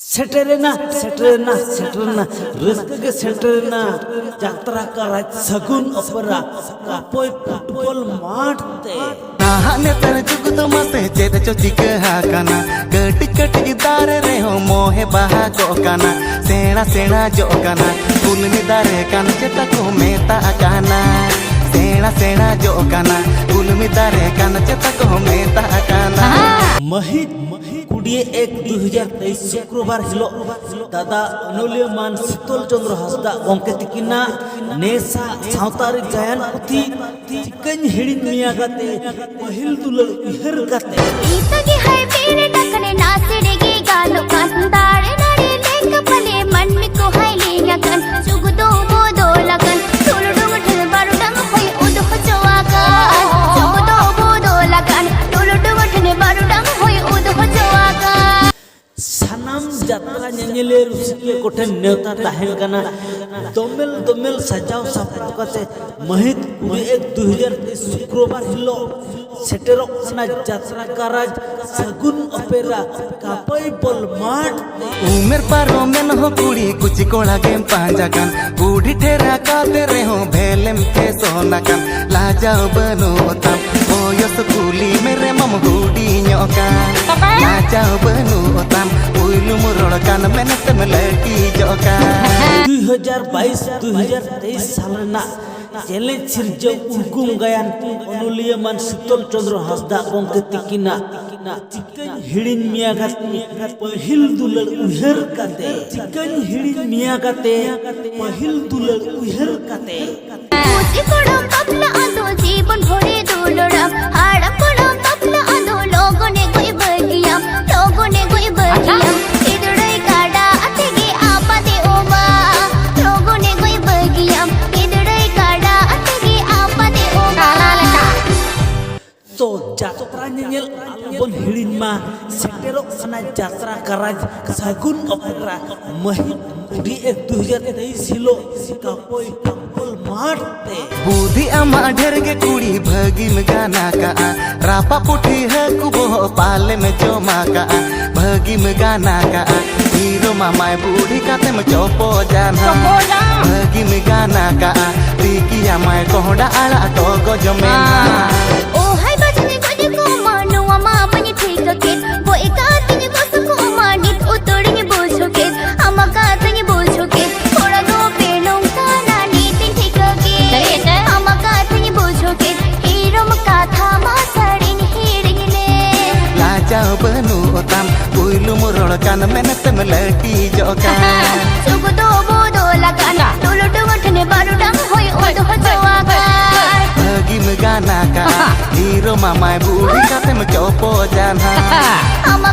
सेटरेना rusk के सेटरेना यात्रा का राज सगुन अपरा कापोय फुटबॉल माठते नाहाने तर जुग तो मसे चेत चो चिका हाकाना कटी कटी दारे रे हो मोहे बहा गोकाना सेना सेना जोकाना कुलनी दारे कान चेता को मेता काना सेना सेना जोकाना कुलमी दारे कान चेता को मेता काना महित 1-1-2023 शुक्रवार हिलो दादा अनुल्यमान शीतल चंद्र हांसदा गंके तिकिना नेसा सावतारी गायन पुथी चिकन हिड़िन मिया गाते पहिल दुलल उहर गाते इतगी है मेरे टकने नाचड़ेगे गालो कांदाड़े नड़े लेक भले मन में को है लेगा कन जुग दो वो दो लगन टोलो डोंग ठल बारू डंग होय उद हो जवागा जुग दो वो दो लगन टोलो डोंग ठल बारू डंग होय उद हो जवागा सानाम यात्रा नेनेले रुसिके कोठे नेवता ताहेन कना दोमेल सजाव साफा कते महित 1-2023 शुक्रवार हिलो सेटेरो सना यात्रा कराज सगुन अपेरा कापई बल माठ उमेर पारो में हो कुड़ी कुछ कोड़ा गेम पांजा कान बूढ़ी ठेरा काते रे हो भेलेम के सोना कान लाजाओ बनो तम ओयो स्कूली मेरे मम हुडी न्योका लाजाओ बनो तम उइलु मुरोड़ कान मेनत मलटी जोका 2022-2023 सालना चैलेंज सिरजौ उगुम गायन अनुल्यमान शीतल चंद्र हांसदा गंके तिकिना चिकन हिड़िन मिया गाते पहिल दुलल उहर काते चिकन हिड़िन मिया गाते पहिल दुलल उहर काते पूजी कोड़म तपला आंदो जीवन भरे दुलड़म हाड़ा कोड़म तपला आंदो लोगों ने कोई बगिया इधड़ई काड़ा अतेगे आपा दे ओमा लोगों ने कोई बगिया इधड़ई काड़ा अतेगे आपा दे ओमा तो यात्रा नेनेल बन हिड़िन मा सेटेरो सना यात्रा कराज सगुन अपेरा महित 1-2023 हिलो कापोई फुटबॉल माठते बुद्धि अमा ढेर के कुड़ी भगी में गाना का रापा पुठी है कुबो पाले में जो मा का भगी में गाना का हीरो मामाय बूढ़ी काते में चोपो जाना भगी में गाना का तीकिया माय कोहड़ा आला टोगो जमेना ओ हाय बजने गने को मानो अमा अपनी ठीक के वो एक आदमी को सुको मानित उतोड़िए बोझो के अमा का आदमी बोझो के थोड़ा दो पेड़ों का नानी ठीक के अमा का आदमी बोझो के हीरो का था मासड़िन हिड़िने लाजाओ बनु तम उइलु मुरोड़ कान मेनत मलटी जोका जुग दो वो दो लगन टोलो डोंगठने बारू डंग होय उद हो जवागा भगी में गाना का हीरो मामाय बूढ़ी काते में चोपो जाना अमा